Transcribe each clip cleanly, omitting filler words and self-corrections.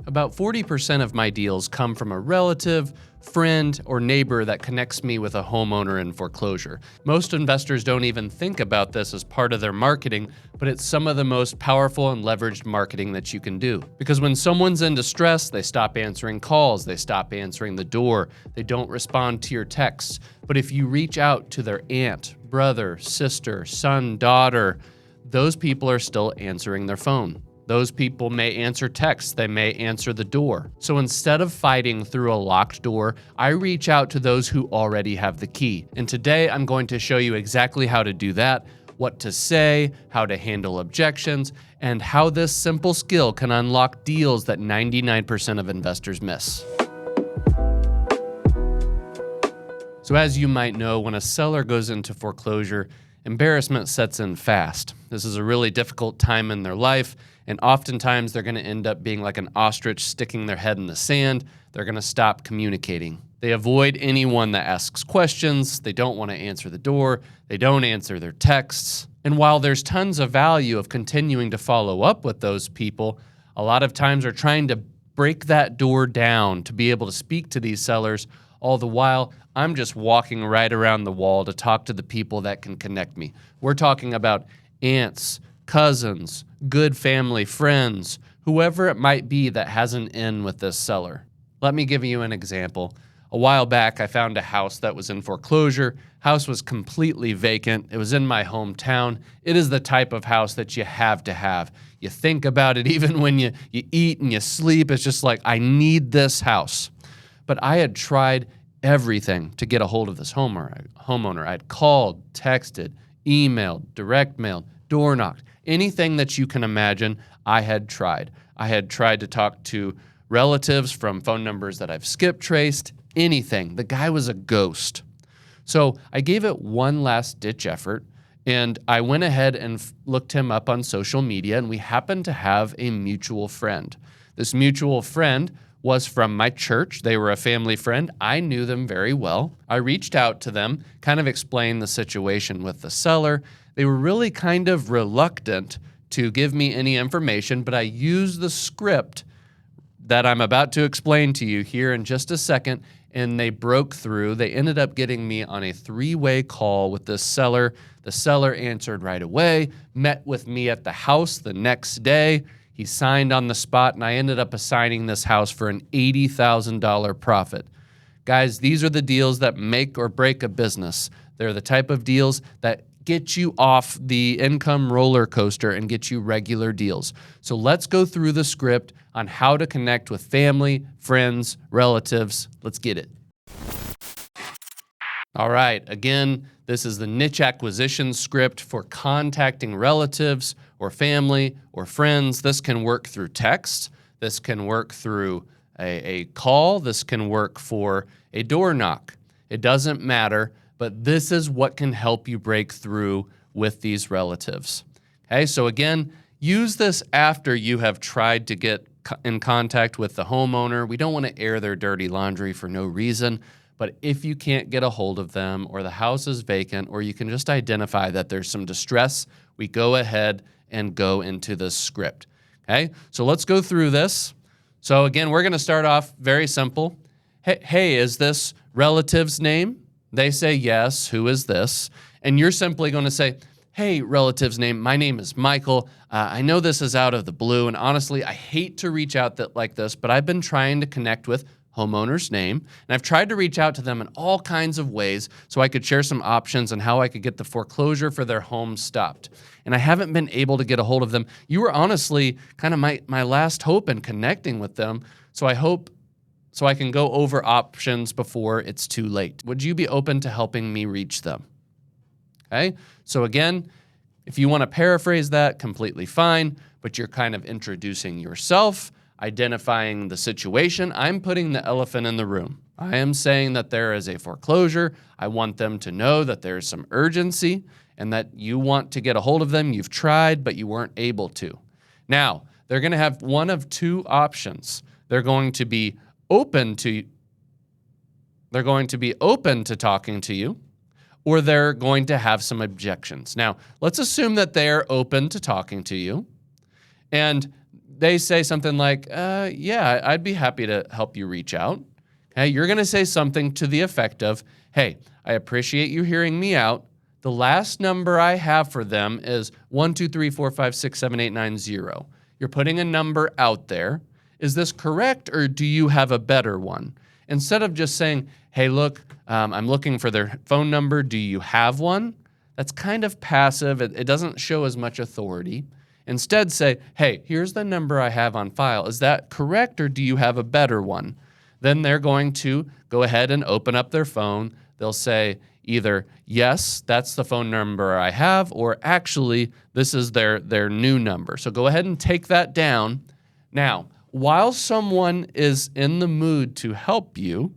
About 40% of my deals come from a relative, friend, or neighbor that connects me with a homeowner in foreclosure. Most investors don't even think about this as part of their marketing, but it's some of the most powerful and leveraged marketing that you can do. Because when someone's in distress, they stop answering calls, they stop answering the door, they don't respond to your texts. But if you reach out to their aunt, brother, sister, son, daughter, those people are still answering their phone. Those people may answer texts, they may answer the door. So instead of fighting through a locked door, I reach out to those who already have the key. And today I'm going to show you exactly how to do that, what to say, how to handle objections, and how this simple skill can unlock deals that 99% of investors miss. So as you might know, when a seller goes into foreclosure, embarrassment sets in fast. This is a really difficult time in their life, and oftentimes they're going to end up being like an ostrich sticking their head in the sand. They're going to stop communicating. They avoid anyone that asks questions. They don't want to answer the door. They don't answer their texts. And while there's tons of value of continuing to follow up with those people, a lot of times they're trying to break that door down to be able to speak to these sellers. All the while, I'm just walking right around the wall to talk to the people that can connect me. We're talking about aunts, cousins, good family, friends, whoever it might be that has an in with this seller. Let me give you an example. A while back, I found a house that was in foreclosure. House was completely vacant. It was in my hometown. It is the type of house that you have to have. You think about it even when you eat and you sleep. It's just like, I need this house. But I had tried everything to get a hold of this homeowner. I'd called, texted, emailed, direct mailed, door knocked, anything that you can imagine, I had tried. I had tried to talk to relatives from phone numbers that I've skip traced, anything. The guy was a ghost. So I gave it one last ditch effort, and I went ahead and looked him up on social media, and we happened to have a mutual friend. This mutual friend was from my church. They were a family friend. I knew them very well. I reached out to them, kind of explained the situation with the seller. They were really kind of reluctant to give me any information, but I used the script that I'm about to explain to you here in just a second, and they broke through. They ended up getting me on a 3-way call with this seller. The seller answered right away, met with me at the house the next day. He signed on the spot, and I ended up assigning this house for an $80,000 profit. Guys, these are the deals that make or break a business. They're the type of deals that get you off the income roller coaster and get you regular deals. So let's go through the script on how to connect with family, friends, relatives. Let's get it. All right, again, this is the niche acquisition script for contacting relatives or family or friends. This can work through text. This can work through a call. This can work for a door knock. It doesn't matter, but this is what can help you break through with these relatives. Okay, so again, use this after you have tried to get in contact with the homeowner. We don't want to air their dirty laundry for no reason. But if you can't get a hold of them, or the house is vacant, or you can just identify that there's some distress, we go ahead and go into this script. Okay, so let's go through this. So again, we're going to start off very simple. Hey, is this relative's name? They say yes. Who is this? And you're simply going to say, hey, relative's name, my name is Michael. I know this is out of the blue, and honestly, I hate to reach out like this, but I've been trying to connect with homeowner's name, and I've tried to reach out to them in all kinds of ways so I could share some options on how I could get the foreclosure for their home stopped. And I haven't been able to get a hold of them. You were honestly kind of my last hope in connecting with them, so I hope so I can go over options before it's too late. Would you be open to helping me reach them? Okay, so again, if you want to paraphrase that, completely fine, but you're kind of introducing yourself, identifying the situation. I'm putting the elephant in the room. I am saying that there is a foreclosure. I want them to know that there's some urgency and that you want to get a hold of them. You've tried, but you weren't able to. Now, they're going to have one of two options. They're going to be open to talking to you, or they're going to have some objections. Now, let's assume that they're open to talking to you, and they say something like, yeah, I'd be happy to help you reach out. Okay, you're going to say something to the effect of, hey, I appreciate you hearing me out. The last number I have for them is 12345678890. You're putting a number out there. Is this correct, or do you have a better one? Instead of just saying, hey, look, I'm looking for their phone number. Do you have one? That's kind of passive. It doesn't show as much authority. Instead, say, hey, here's the number I have on file. Is that correct, or do you have a better one? Then they're going to go ahead and open up their phone. They'll say either, yes, that's the phone number I have, or actually, this is their new number. So go ahead and take that down. Now, while someone is in the mood to help you,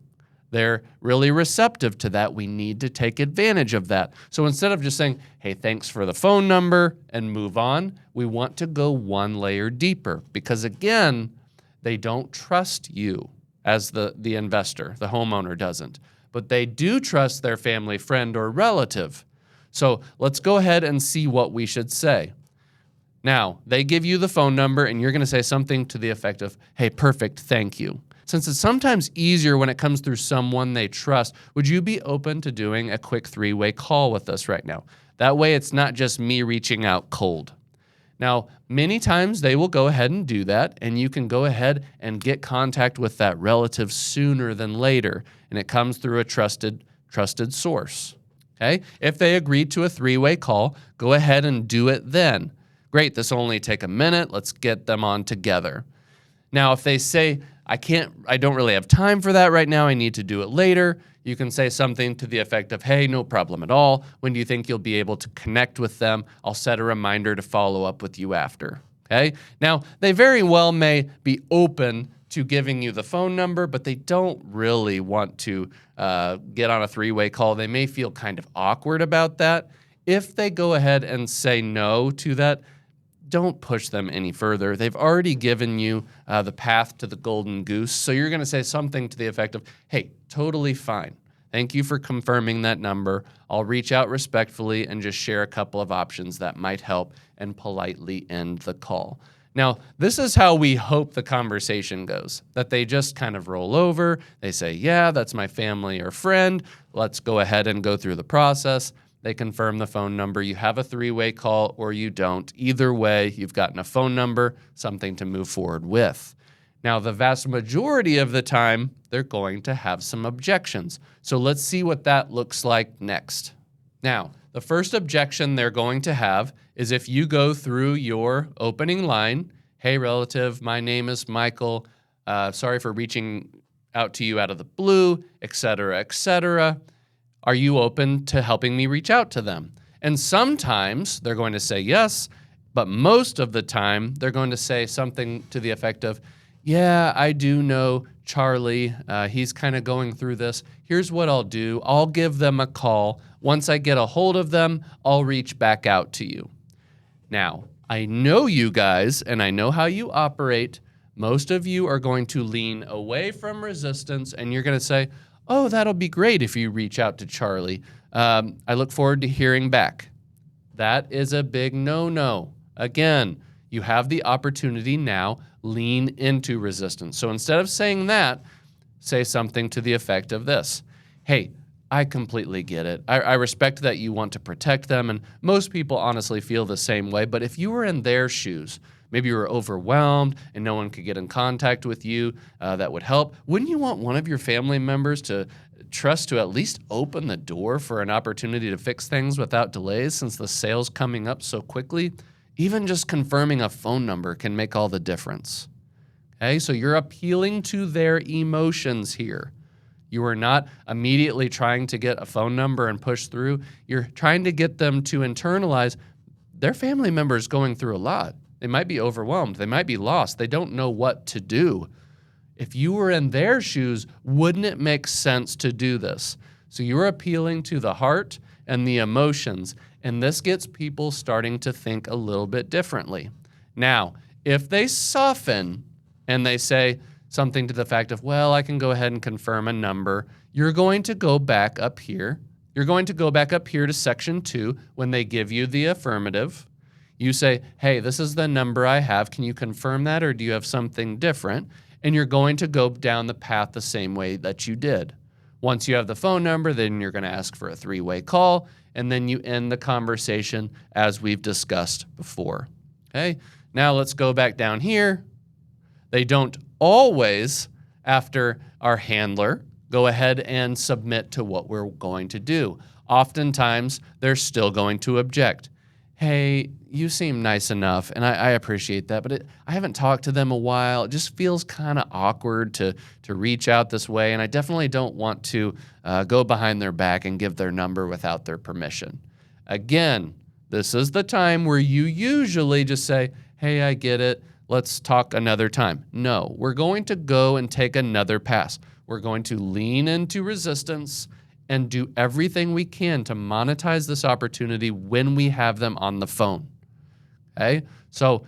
they're really receptive to that. We need to take advantage of that. So instead of just saying, hey, thanks for the phone number and move on, we want to go one layer deeper because, again, they don't trust you as the investor. The homeowner doesn't. But they do trust their family, friend, or relative. So let's go ahead and see what we should say. Now, they give you the phone number, and you're going to say something to the effect of, hey, perfect, thank you. Since it's sometimes easier when it comes through someone they trust, would you be open to doing a quick three-way call with us right now? That way it's not just me reaching out cold. Now, many times they will go ahead and do that, and you can go ahead and get contact with that relative sooner than later, and it comes through a trusted source. Okay? If they agreed to a three-way call, go ahead and do it then. Great, this will only take a minute. Let's get them on together. Now, if they say, I don't really have time for that right now, I need to do it later, you can say something to the effect of, hey, no problem at all. When do you think you'll be able to connect with them? I'll set a reminder to follow up with you after. Okay? Now, they very well may be open to giving you the phone number, but they don't really want to get on a three-way call. They may feel kind of awkward about that. If they go ahead and say no to that, don't push them any further. They've already given you the path to the golden goose. So you're going to say something to the effect of, hey, totally fine. Thank you for confirming that number. I'll reach out respectfully and just share a couple of options that might help and politely end the call. Now, this is how we hope the conversation goes, that they just kind of roll over. They say, yeah, that's my family or friend. Let's go ahead and go through the process. They confirm the phone number. You have a three-way call or you don't. Either way, you've gotten a phone number, something to move forward with. Now, the vast majority of the time, they're going to have some objections. So let's see what that looks like next. Now, the first objection they're going to have is if you go through your opening line, hey, relative, my name is Michael. Sorry for reaching out to you out of the blue, et cetera, et cetera. Are you open to helping me reach out to them? And sometimes they're going to say yes, but most of the time they're going to say something to the effect of, yeah, I do know Charlie. He's kind of going through this. Here's what I'll do. I'll give them a call. Once I get a hold of them, I'll reach back out to you. Now, I know you guys, and I know how you operate. Most of you are going to lean away from resistance, and you're going to say, oh, that'll be great if you reach out to Charlie. I look forward to hearing back. That is a big no-no. Again, you have the opportunity now, lean into resistance. So instead of saying that, say something to the effect of this. Hey, I completely get it. I respect that you want to protect them, and most people honestly feel the same way, but if you were in their shoes, maybe you were overwhelmed and no one could get in contact with you that would help. Wouldn't you want one of your family members to trust to at least open the door for an opportunity to fix things without delays since the sale's coming up so quickly? Even just confirming a phone number can make all the difference. Okay, so you're appealing to their emotions here. You are not immediately trying to get a phone number and push through. You're trying to get them to internalize their family member is going through a lot. They might be overwhelmed. They might be lost. They don't know what to do. If you were in their shoes, wouldn't it make sense to do this? So you're appealing to the heart and the emotions, and this gets people starting to think a little bit differently. Now, if they soften and they say something to the fact of, well, I can go ahead and confirm a number, you're going to go back up here. You're going to go back up here to section 2 when they give you the affirmative. You say, hey, this is the number I have. Can you confirm that, or do you have something different? And you're going to go down the path the same way that you did. Once you have the phone number, then you're going to ask for a 3-way call, and then you end the conversation as we've discussed before. Okay, now let's go back down here. They don't always, after our handler, go ahead and submit to what we're going to do. Oftentimes, they're still going to object. Hey, you seem nice enough, and I appreciate that, but I haven't talked to them a while. It just feels kind of awkward to reach out this way, and I definitely don't want to go behind their back and give their number without their permission. Again, this is the time where you usually just say, hey, I get it. Let's talk another time. No, we're going to go and take another pass. We're going to lean into resistance and do everything we can to monetize this opportunity when we have them on the phone. Okay? So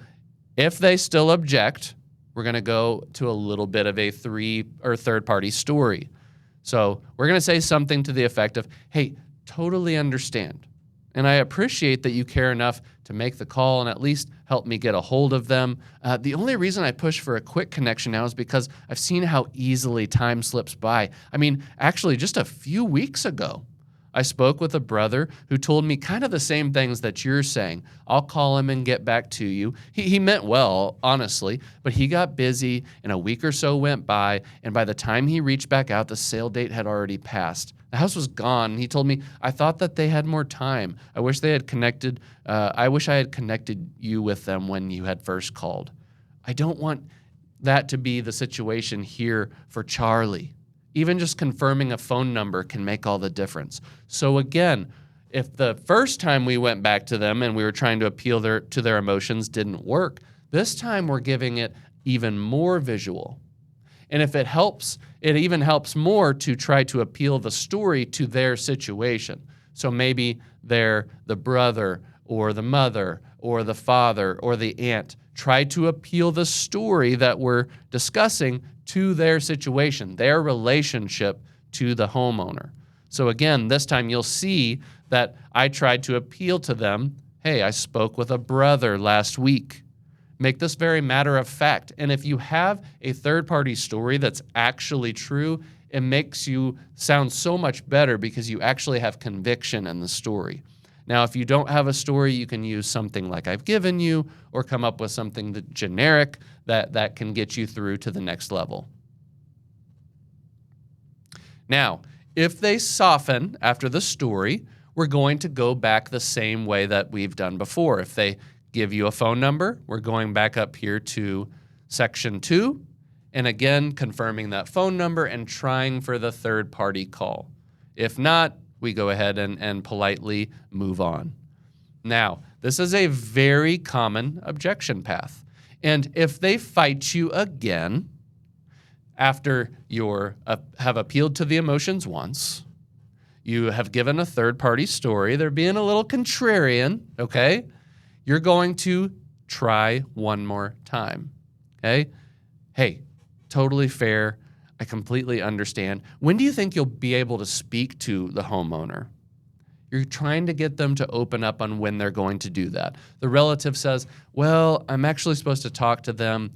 if they still object, we're going to go to a little bit of a third-party story. So we're going to say something to the effect of, hey, totally understand. And I appreciate that you care enough to make the call and at least help me get a hold of them. The only reason I push for a quick connection now is because I've seen how easily time slips by. I mean, actually, just a few weeks ago, I spoke with a brother who told me kind of the same things that you're saying. I'll call him and get back to you. He meant well, honestly, but he got busy and a week or so went by, and by the time he reached back out, the sale date had already passed. The house was gone. He told me, I thought that they had more time. I wish they had connected. I wish I had connected you with them when you had first called. I don't want that to be the situation here for Charlie. Even just confirming a phone number can make all the difference. So again, if the first time we went back to them and we were trying to appeal to their emotions didn't work, this time we're giving it even more visual. And if it helps, it even helps more to try to appeal the story to their situation. So maybe they're the brother or the mother or the father or the aunt. Try to appeal the story that we're discussing to their situation, their relationship to the homeowner. So again, this time you'll see that I tried to appeal to them. Hey, I spoke with a brother last week. Make this very matter of fact. And if you have a third-party story that's actually true, it makes you sound so much better because you actually have conviction in the story. Now, if you don't have a story, you can use something like I've given you or come up with something generic that can get you through to the next level. Now, if they soften after the story, we're going to go back the same way that we've done before. If they give you a phone number, we're going back up here to section 2, and again, confirming that phone number and trying for the third-party call. If not, we go ahead and politely move on. Now, this is a very common objection path. And if they fight you again, after you have appealed to the emotions once, you have given a third-party story, they're being a little contrarian, okay? You're going to try one more time, okay? Hey, totally fair. I completely understand. When do you think you'll be able to speak to the homeowner? You're trying to get them to open up on when they're going to do that. The relative says, well, I'm actually supposed to talk to them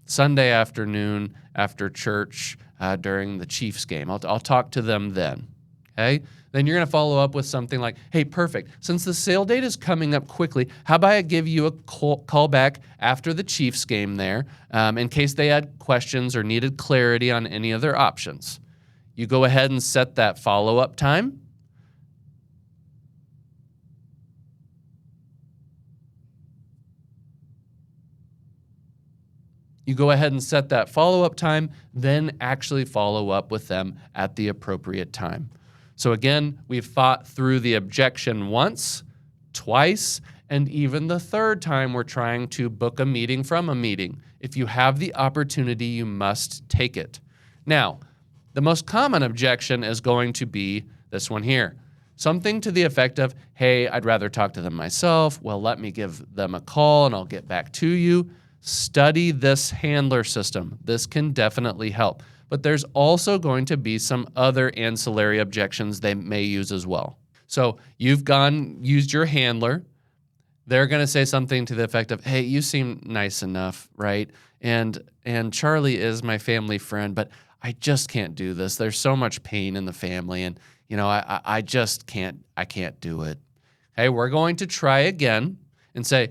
Sunday afternoon after church during the Chiefs game. I'll talk to them then, okay? Then you're going to follow up with something like, hey, perfect. Since the sale date is coming up quickly, how about I give you a call back after the Chiefs game there in case they had questions or needed clarity on any of their options. You go ahead and set that follow-up time. You go ahead and set that follow-up time, then actually follow up with them at the appropriate time. So again, we've thought through the objection once, twice, and even the third time we're trying to book a meeting from a meeting. If you have the opportunity, you must take it. Now, the most common objection is going to be this one here. Something to the effect of, hey, I'd rather talk to them myself. Well, let me give them a call and I'll get back to you. Study this handler system. This can definitely help. But there's also going to be some other ancillary objections they may use as well. So you've used your handler. They're going to say something to the effect of, hey, you seem nice enough, right? And Charlie is my family friend, but I just can't do this. There's so much pain in the family, and I just can't. I can't do it. Hey, we're going to try again and say,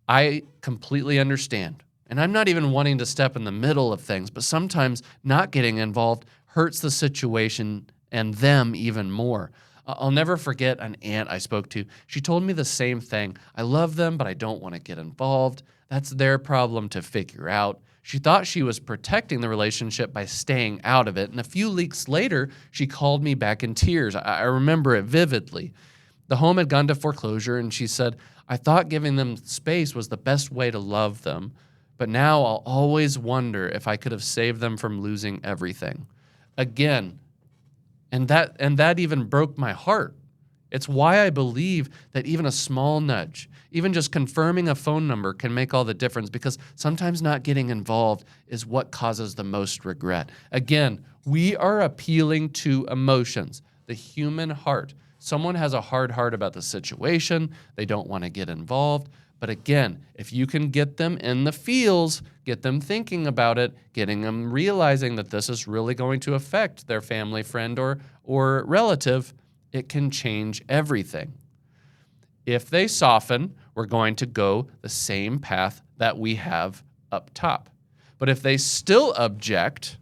I completely understand. And I'm not even wanting to step in the middle of things, but sometimes not getting involved hurts the situation and them even more. I'll never forget an aunt I spoke to. She told me the same thing. I love them, but I don't want to get involved. That's their problem to figure out. She thought she was protecting the relationship by staying out of it. And a few weeks later, she called me back in tears. I remember it vividly. The home had gone to foreclosure, and she said, I thought giving them space was the best way to love them, but now I'll always wonder if I could have saved them from losing everything. Again, and that even broke my heart. It's why I believe that even a small nudge, even just confirming a phone number can make all the difference, because sometimes not getting involved is what causes the most regret. Again, we are appealing to emotions, the human heart. Someone has a hard heart about the situation. They don't want to get involved. But again, if you can get them in the feels, get them thinking about it, getting them realizing that this is really going to affect their family, friend, or relative, it can change everything. If they soften, we're going to go the same path that we have up top. But if they still object,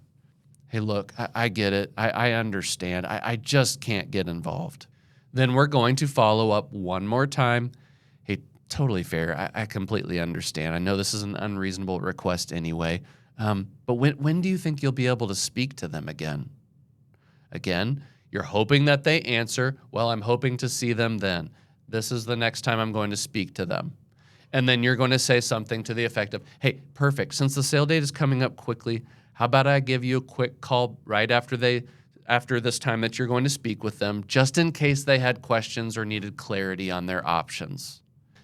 hey, look, I get it. I understand. I just can't get involved. Then we're going to follow up one more time. Hey, totally fair. I completely understand. I know this is an unreasonable request anyway. But when do you think you'll be able to speak to them again? Again, you're hoping that they answer. Well, I'm hoping to see them then. This is the next time I'm going to speak to them. And then you're going to say something to the effect of, hey, perfect. Since the sale date is coming up quickly, how about I give you a quick call right after this time that you're going to speak with them, just in case they had questions or needed clarity on their options.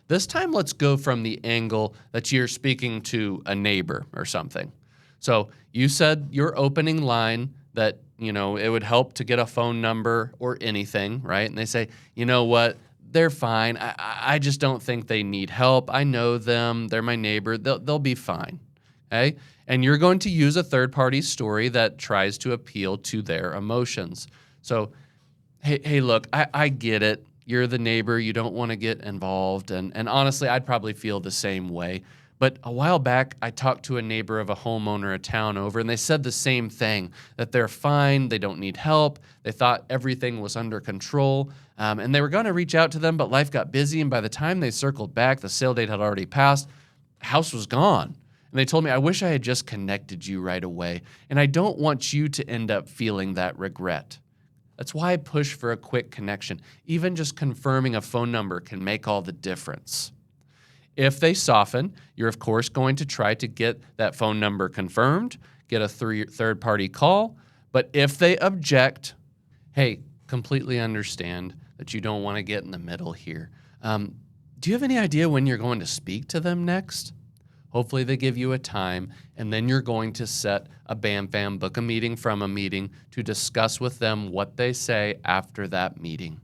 This time, let's go from the angle that you're speaking to a neighbor or something. So you said your opening line that, it would help to get a phone number or anything, right? And they say, you know what? They're fine. I just don't think they need help. I know them. They're my neighbor. They'll be fine. Okay? And you're going to use a third-party story that tries to appeal to their emotions. So, hey, look, I get it. You're the neighbor. You don't want to get involved. And honestly, I'd probably feel the same way. But a while back, I talked to a neighbor of a homeowner a town over, and they said the same thing, that they're fine, they don't need help, they thought everything was under control, and they were going to reach out to them, but life got busy, and by the time they circled back, the sale date had already passed, the house was gone. And they told me, I wish I had just connected you right away, and I don't want you to end up feeling that regret. That's why I push for a quick connection. Even just confirming a phone number can make all the difference. If they soften, you're of course going to try to get that phone number confirmed, get a third-party call. But if they object, hey, completely understand that you don't want to get in the middle here. Do you have any idea when you're going to speak to them next? Hopefully they give you a time, and then you're going to set a BAM-FAM, book a meeting from a meeting to discuss with them what they say after that meeting.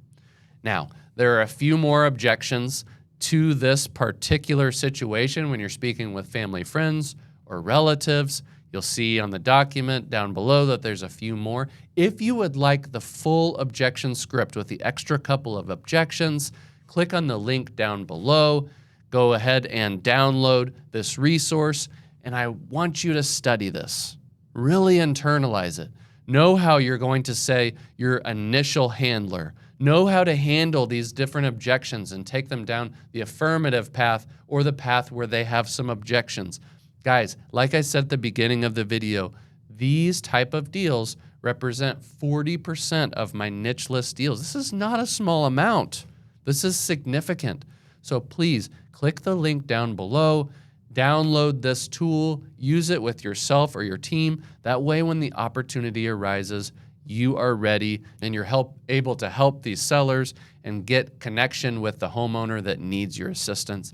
Now, there are a few more objections to this particular situation when you're speaking with family, friends, or relatives. You'll see on the document down below that there's a few more. If you would like the full objection script with the extra couple of objections, click on the link down below. Go ahead and download this resource, and I want you to study this. Really internalize it. Know how you're going to say your initial handler. Know how to handle these different objections and take them down the affirmative path or the path where they have some objections. Guys, like I said at the beginning of the video, these type of deals represent 40% of my niche list deals. This is not a small amount. This is significant. So please click the link down below, download this tool, use it with yourself or your team. That way when the opportunity arises, you are ready and you're able to help these sellers and get connection with the homeowner that needs your assistance.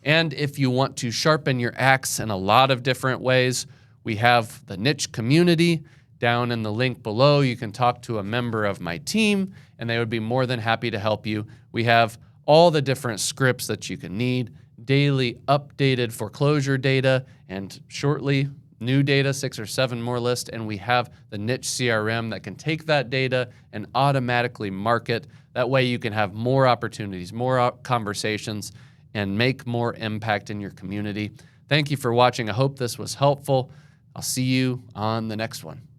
And if you want to sharpen your axe in a lot of different ways, we have the niche community down in the link below. You can talk to a member of my team and they would be more than happy to help you. We have all the different scripts that you can need, daily updated foreclosure data, and shortly new data, 6 or 7 more list. And we have the niche CRM that can take that data and automatically market. That way you can have more opportunities, more conversations, and make more impact in your community. Thank you for watching. I hope this was helpful. I'll see you on the next one.